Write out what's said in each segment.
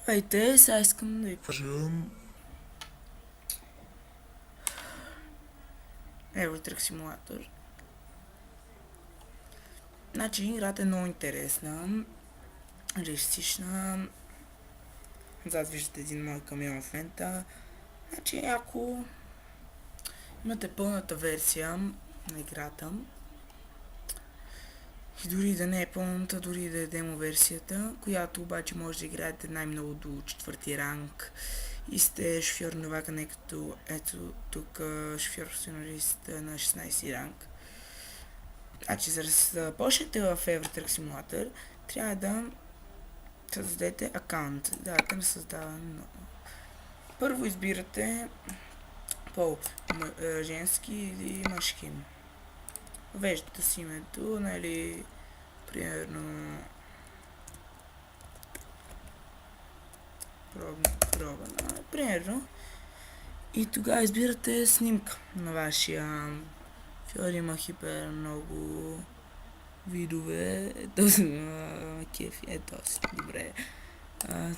Здравейте, сега искам да ви кажа Евротрък симулатор. Значи играта е много интересна, реалистична. Зад виждате един мой камион в момента. Значи ако имате пълната версия на играта, и дори да не е пълната, дори да е демо версията, която обаче може да играете най-много до четвърти ранг и сте шофьор новак, не като ето тук шофьор професионалист на 16 ранг. Значи за да започнете в Евротрък симулатор, трябва да създадете акаунт. Давате на създаване. Първо избирате пол, женски или мъжки. Веждате си името, нали, примерно примерно, и тогава избирате снимка на вашия фьор. Има хипер много видове, този кеф е този, добре.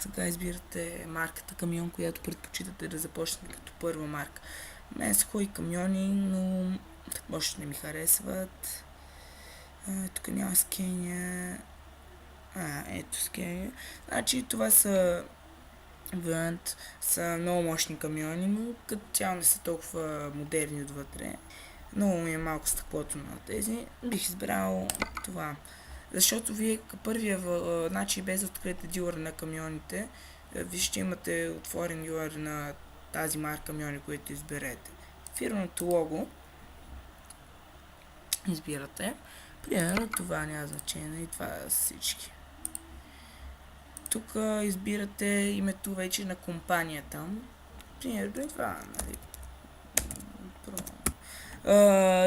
Сега избирате марката камион, която предпочитате да започнете като първа марка. Мен са хубави камиони, но още не ми харесват. Тук няма скеня. Ето скеня. Значи това са вариант, са много мощни камиони, но като цяло не са толкова модерни отвътре. Много ми е малко стъклото на тези. Бих избрал това. Защото вие първия, значи без да откриете дилър на камионите, вие ще имате отворен дилър на тази марка камиони, които изберете. Фирменото лого избирате. Примерно това няма значение и това са всички. Тук избирате името вече на компанията. Примерно и това, нали.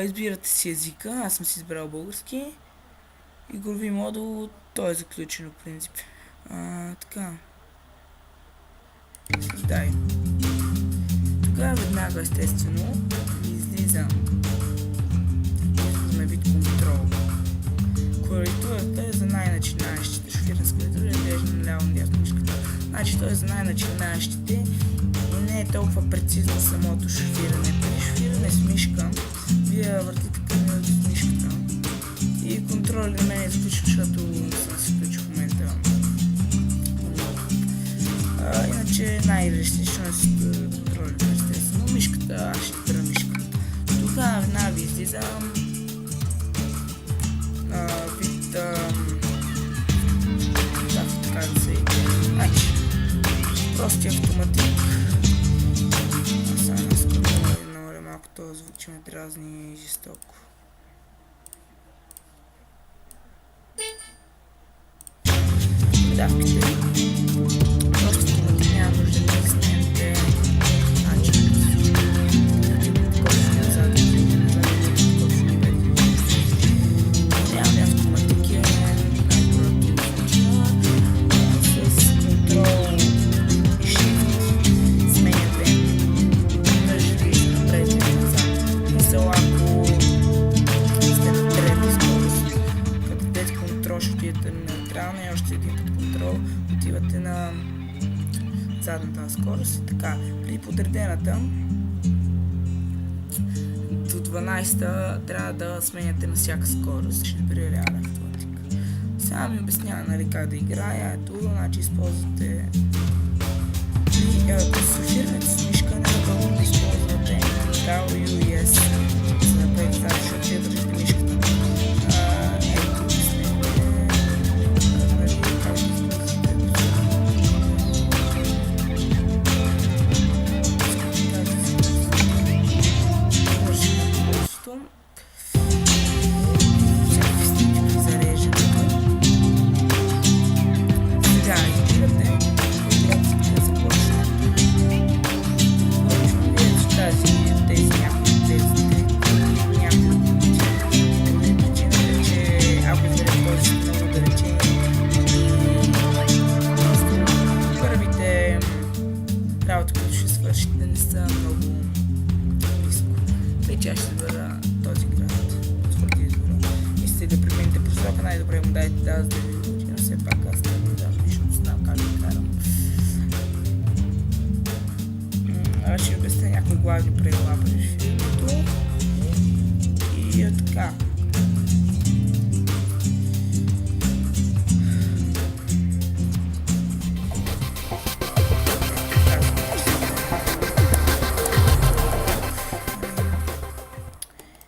Избирате си езика, аз съм си избрал български. Игрови модул, той е заключен в принцип. Така. Създай. Тогава веднага естествено излиза на вид контрол. Клавиатурата е за най-начинаещите. Шофирна с клавиатура е лежа наляво надясно мишката. Значи той е за най-начинаещите и не е толкова прецизно самото шофиране. При шофиране с мишка вие въртите камиона с мишката и контрол на мен е изключен, защото не съм се включил в момента. Иначе най-реалистично е с контрол, естествено. Мишката, аз ще избера мишката. Тогава веднага ви излизам вид така да се иде. Значи, прости автоматик. Сега искам да намаля малко този звук, ме дразни и жестоко. Давките. Просто автоматик няма нужда да изснемете. Значи, и още един под контрол, отивате на задната скорост. Така, при подредената до 12-та трябва да сменяте на всяка скорост. Ще бъде реален автоматик. Сега ми обяснява, нали, как да играя. Ето, значи използвате при шофирането с мишка, не е долу да използвате W и S, за да направите тази, защото ще държите мишката. Работа, които ще свършите, не са много близко. Вече аз ще избера този град. Твърди избора. Искате да промените посока, най-добре му дайте да ви учи, но все пак аз не да, защото знам как да карам. някакви главни правила при фирмото. И е така.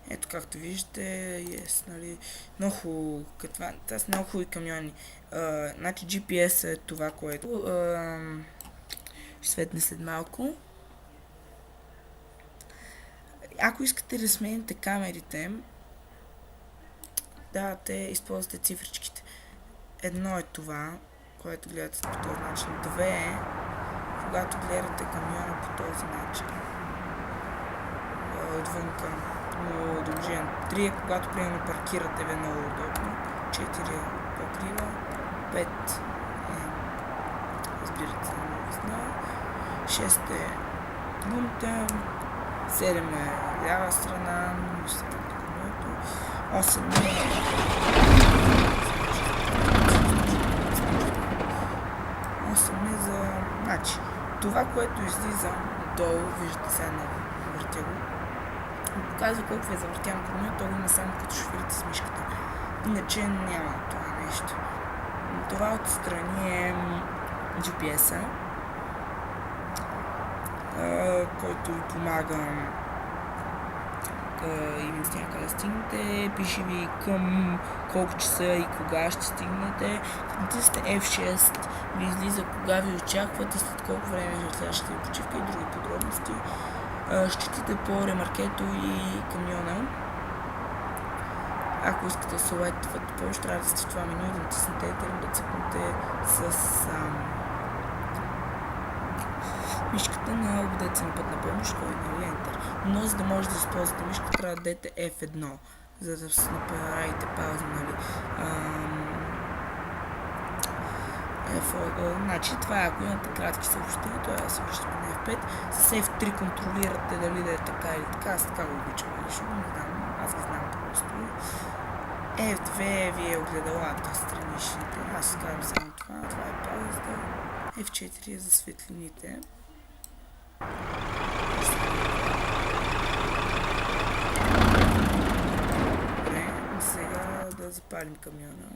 Ето както виждате, нали, много хубаво, това са много хубави камиони. Значи GPS е това, което ще светне след малко. Ако искате да смените камерите, те използвате цифричките. Едно е това, което гледате по този начин. Две е, когато гледате камиона по този начин. Отвънка. Удължен. 3 е, когато примерно паркирате ви много удобно. 4 е покрива. 5 е, разбирате се, много знае. 6 е гумата. 7 е лява страна. 8 е за... Значи, това, което излиза долу, виждате сега на въртя го, показва колко е завъртян камион, то го има само като шофирите с мишката. Иначе няма това нещо. Това отстрани е GPS-а, който ви помага и някъде да стигнете, пише ви към колко часа и кога ще стигнете. Като натиснете F6 ви излиза кога ви очаквате, след колко време е следващата ви почивка и други подробности. Считате по ремаркето и камиона. Ако искате да се улетвате повече, трябва да сте в това меню и да натиснете Enter, да цъкнете с мишката на обадете на път на помощ, който е Enter. Но за да можете да използвате мишката, трябва да дадете F1, за да се направите пауза, нали. Значи това е, ако имате кратки съобщения, това да се връщаме на F5. С F3 контролирате дали да е така или така, аз така го обичам, защото не знам, аз ги знам просто. F2 ви е огледалата, страничните, аз казвам само това, това е пауза. F4 е за светлините. Добре, сега да запалим камиона.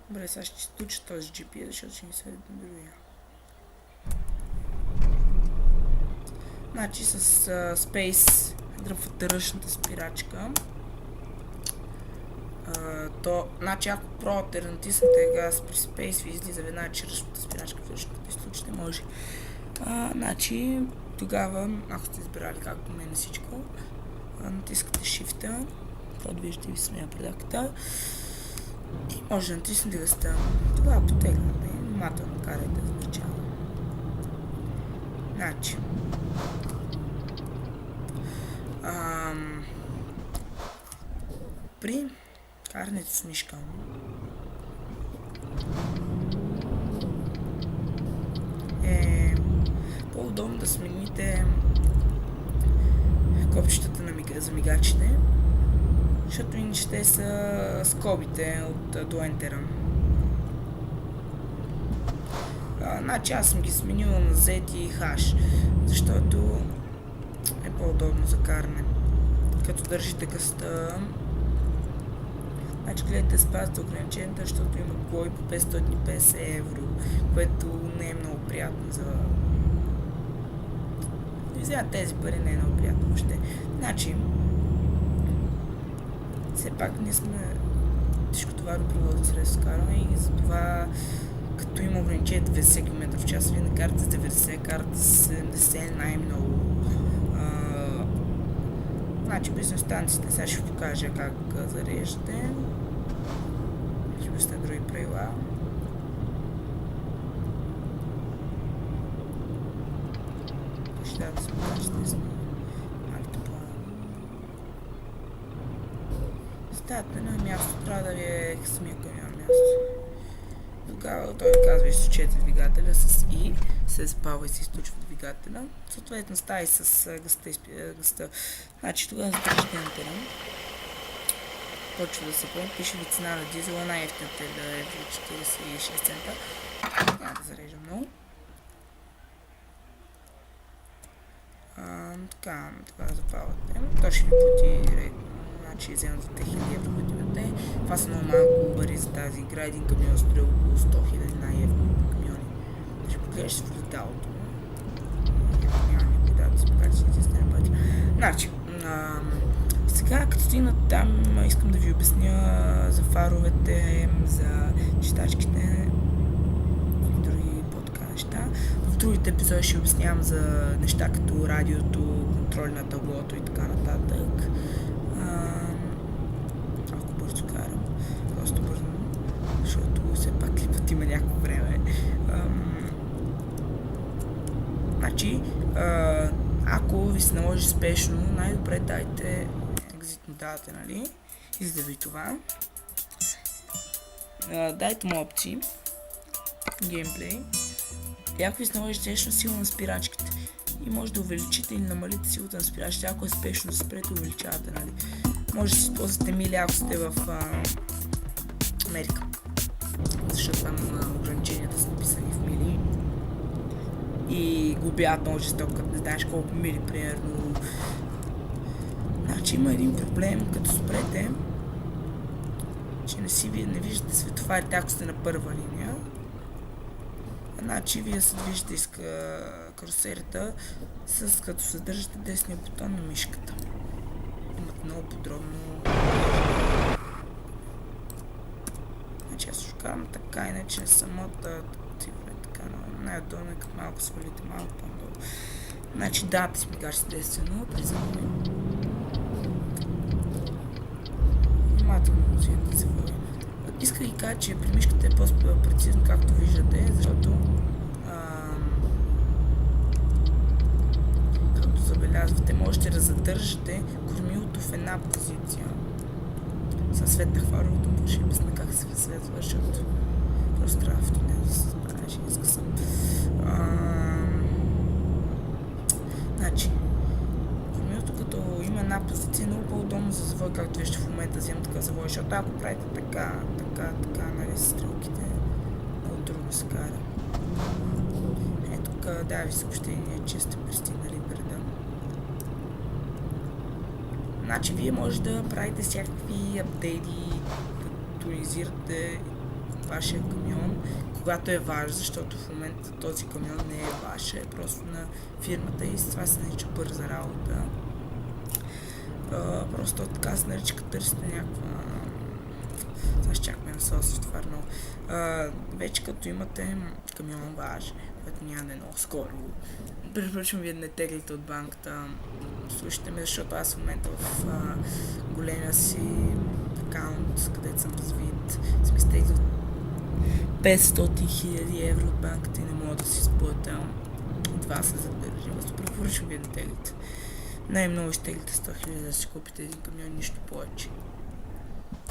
Добре, сега ще изключа този GPS, защото ще ни сведе на другия. Значи с Space дръпвате ръчната спирачка. Значи ако пробвате да натиснете газ при Space, ви излиза веднага, че ръчната спирачка в ръчната изключите може. Значи тогава, ако сте избирали както мен всичко, натискате Shift-а, както виждате ви смея предаката. И може да натиснете гъста. Това потегляме. Внимателно карайте в начало. Значи. При карането с мишка е по-удобно да смените копчетата за мигачите, защото иначе те са скобите до Enter. Значи аз съм ги сменил на Z и H, защото е по-удобно за каране. Като държите гъста, значи гледайте спазите ограниченията, защото има глоби по 550 евро, което не е много приятно за... Не вземат тези пари, не е много приятно въобще. Значи, все пак ние сме тежкотоварно превозно средство каране и затова като има ограничение 90 км в час, вие не карате с 90, карате с 70 най-много. Значи бензиностанциите, сега ще ви покажа как зареждате. Ще бъдете други правила. Ще трябва да се покажете с малките плана. Ставате на място, трябва да ви е самия камион място. Тогава той казва, изключете двигателя с I, се запалва и се изключва двигателя. Съответно става и с гъста. Значи тогава задържите Enter. Почва да се пълни, пише ви цена на дизела, най-ефтината е да е 46 цента. Няма да зарежда много. така запавате. То ще ви плати директно. Значи вземат за 1000 евро, които имате. Това са много малко пари за тази игра. Един камион струва около 100 000 на евро камиони. Ще погледаш в леталото. Няма никой да спекати си изяснен път. Значи, сега като стигнат там, искам да ви обясня за фаровете, за читачките и други по-така неща. В другите епизоди ще обяснявам за неща като радиото, контроль на таблото и така нататък. Малко бързо карам, просто бързо, защото все пак клипът има някакво време. Значи, ако ви се наложи спешно, най-добре дайте екзит му давате, нали? И за да ви това. Дайте му опции. Геймплей. И ако ви се наложи спешно сила на спирачките. И може да увеличите или намалите силата на спирачките. Ако е спешно да спрете, увеличавате, нали? Може да си използвате мили, ако сте в Америка. Защото там ограниченията са написани в мили. И глобяват много жестоко, като не знаеш колко мили, примерно. Значи има един проблем, като спрете, че не виждате светофарите, ако сте на първа линия. Значи вие се движите из карусерията, като се държате десния бутон на мишката. Имат много подробно. Значи аз ще карам така, иначе самата така, най-отдолу е като малко свалите малко по-долу. Значи давате си мигаш естествено, признаваме. Внимателно да се води. Иска да кажа, че при мишката е по-прецизно, както виждате, защото както забелязвате, можете да задържате кормилото в една позиция. Със светна хваровото му ще обясня как се светва, защото просто трябва в тунел да се справя, ще иска съм. Значи, кормилото като има една позиция, много по-удобно за завой, както виждате в момента вземам така завой, защото ако правите така, нали, с стрелките, много трудно се кара. Тук да ви съобщение, че сте пристигнали преда. Значи, вие може да правите всякакви апдейти, да тонизирате вашия камион, когато е ваш, защото в момента този камион не е ваш, е просто на фирмата и с това се нарича бърза работа. Просто така се нарича, като търсите някаква... Сега ще чакаме на софтуер много. Вече като имате камион ваш, което няма да е много скоро, препоръчвам ви да не теглите от банката. Слушайте ме, защото аз в момента в големия си акаунт, където съм развит, съм изтеглил 500 000 евро от банката и не мога да си сплътя. Това се задържи. Просто препоръчвам ви да теглите. Най-много ще теглите 100 000 да си купите един камион, нищо повече.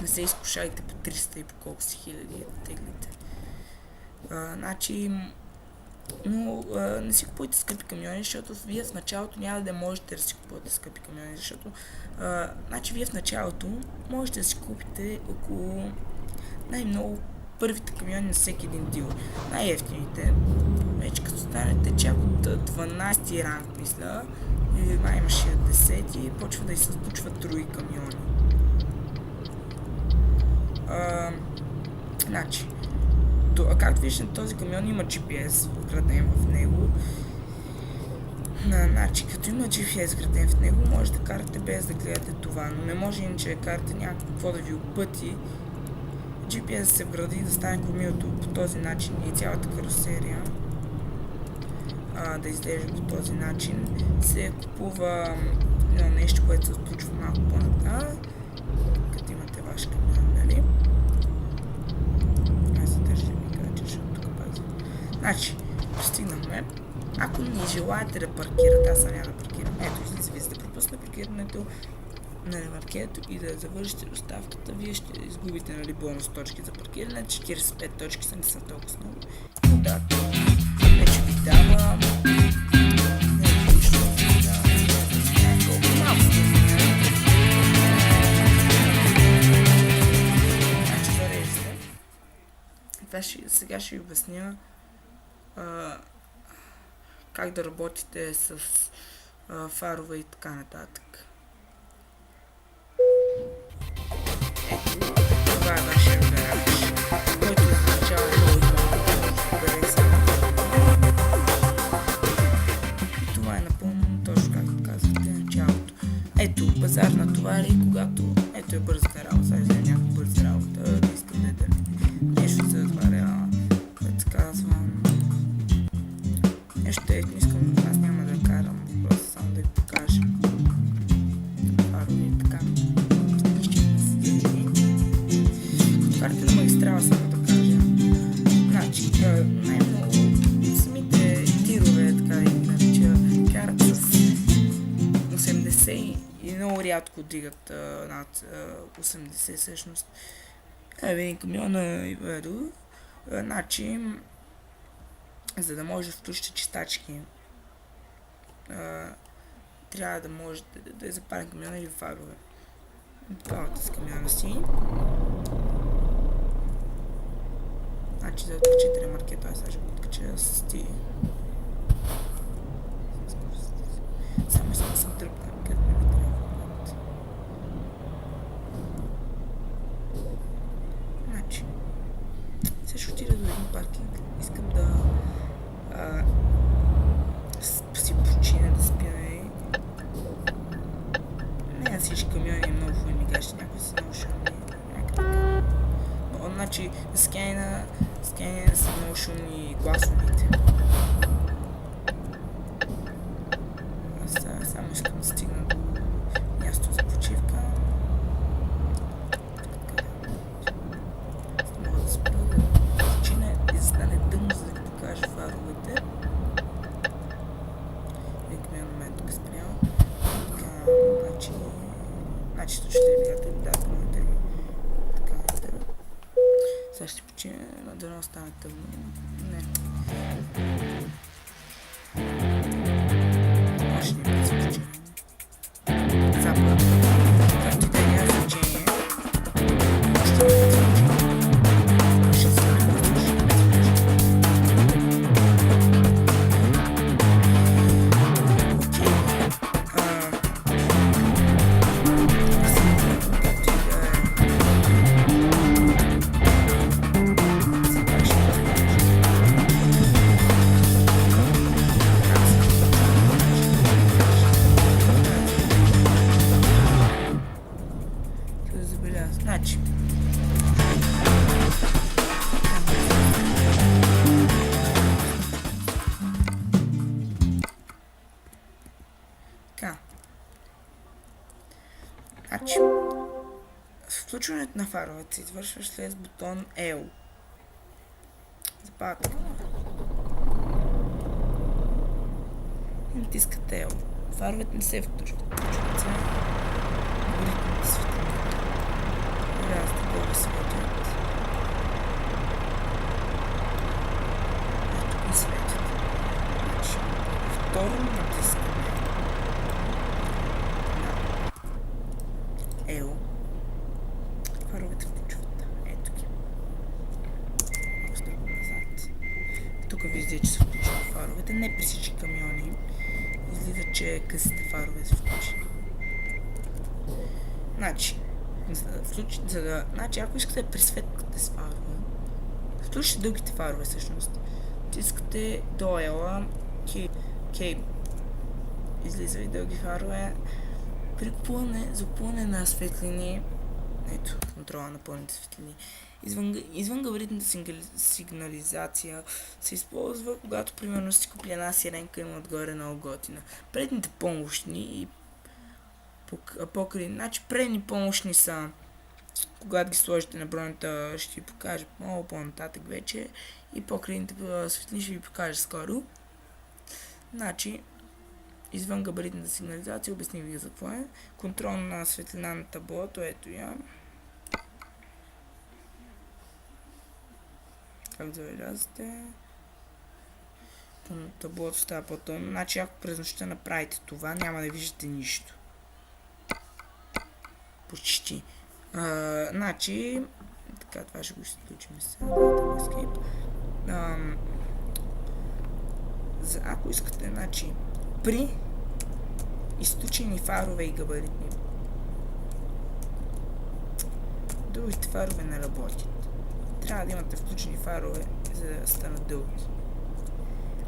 Не се изкушайте по 300 и по колко си хиляди да теглите. Значи, но не си купуйте скъпи камиони, защото вие в началото няма да можете да си купувате скъпи камиони, защото значи вие в началото можете да си купите около най-много първите камиони на всеки един дилър. Най-евтините, вече като станете чак от 12 ранг, мисля, или май имаше 10 почва да и се случват други камиони. Значи, както виждате, този камион има GPS вграден в него. Значи, като има GPS вграден в него, може да карате без да гледате това, но не може иначе да карате някакво да ви опъти. GPS се вгради да стане кормилото по този начин и цялата карусерия да изглежда по този начин. Се купува нещо, което се случва малко по-нататък, като имате ваш камион, нали? Аз задържам и кажа, защото тук пази. Значи, пристигнахме. Ако не желаете да паркирате, аз няма да паркирам. Ето, излиза ви, за да пропусне паркирането на ремаркето и да завършите доставката, вие ще изгубите, нали, бонус точки за паркиране. 45 точки са не са толкова много. И да, вече ви дава... Сега ще ви обясня как да работите с фарове и така нататък. Ето, това е вашия гараж, който означава много добре само. Това е напълно точно както казахте началото. Ето, пазар на товари, когато ето е бързата работа. Сега взема някаква бърза работа, не искам да нещо се затваря, което се казвам. Нещо не искам, аз няма да карам, просто само да ви покажа. Фарове и така. Карта на магистрала само да кажа. Значи, най-много самите тирове, така да ги нарича, карат с 80 и много рядко дигат над 80 всъщност. Един камион и ведо. Значи, за да може да включите чистачки, трябва да можете да е запален камиона или фарове. Палата с камиона си. Значи да откачите ремаркета, аз ще го откача с ти. Само искам да съм тръпна, където ми трябва в момента. Значи, сега ще отида до един паркинг. Искам да си почина, да спя. Не на всички камиони е много хубави мигащи, някои са много шумни. Значи, скена са много шумни гласовите. Аз само искам да стигна до място за почивка. Мога да спра да почина и за да не дъмно, за да ви покажа фаровете. Един камион на мен тук е спрял. Значи слушате двигатели, да, моите така нататък. Сега ще почина, да не остане тъмно. Не. Ще ни бъде за почина. Запад. Както и да няма значение. Ще бъде за почина. Ще се значи. Така. Значи. Включването на фаровете се извършва след бутон L. Западате. И натискате L. Фаровете не се включват. Включват се горителните светлини. Раз такова светят. Ето ги светят. Значи, второ натискаме на L. Фаровете включват. Ето ги. Ако стъпвам назад. Тук виждате, че са включени фаровете. Не при всички камиони. Излиза, че късите фарове са включени. Значи, значи, ако искате да пресветкате с фарове, включите дългите фарове всъщност. Тискате до ела K. Излиза и дълги фарове. При купуване, за купуване на светлини, ето, контрола на пълните светлини, извън габаритната сигнализация се използва, когато примерно си купи една сиренка, има отгоре много готина. Предните помощни и значи предни помощни са, когато ги сложите на бронята, ще ви покажа много по-нататък вече, и покрийните светлини ще ви покажа скоро. Значи, извън габаритната сигнализация, обясних ви за какво е. Контрол на светлина на таблото, ето я. Как забелязате, таблото става по-тъмно. Значи, ако през нощта направите това, няма да виждате нищо. Почти. Значи, така, това ще го изключим сега. Ако искате, значи, при изключени фарове и габаритни. Другите фарове не работят. Трябва да имате включени фарове, за да станат дълги.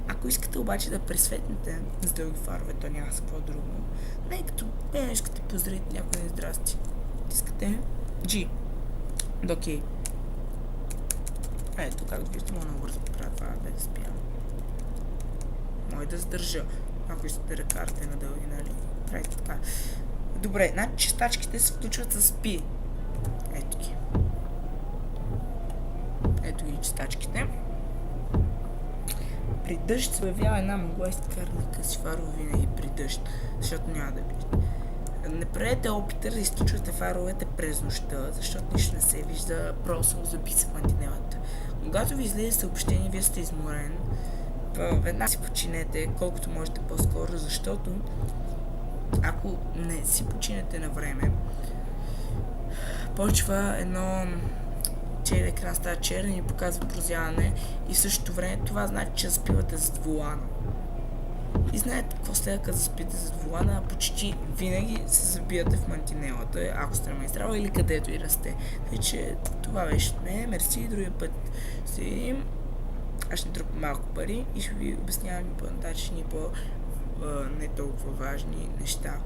Ако искате обаче да пресветнете с дълги фарове, то няма с какво друго. Не като искате поздравите някой здрасти. Искате G. Окей. Ето, както виждате, много бързо правя това, без да спирам. Може да задържа, ако искате да карате на дълги, нали? Правите така. Добре, значи чистачките се включват с P. Ето ги. Ето ги чистачките. При дъжд се появява една мъгла и се карат къси фарове винаги при дъжд, защото няма да видите. Не правете опита да изключвате фаровете през нощта, защото нищо не се вижда, просто записа мантинелата. Когато ви излезе съобщение, вие сте изморен, веднага си починете колкото можете по-скоро, защото ако не си починете на време, почва едно целият екран става черен и показва прозяване и в същото време това значи, че заспивате зад волана. И знаете какво следва като заспите зад волана, почти винаги се забивате в мантинелата, ако сте на магистрала или където и расте. Тъй че това беше от мен, мерси, другия път се видим. Аз ще трупам малко пари и ще ви обяснявам и по-нататъчни, не толкова важни неща.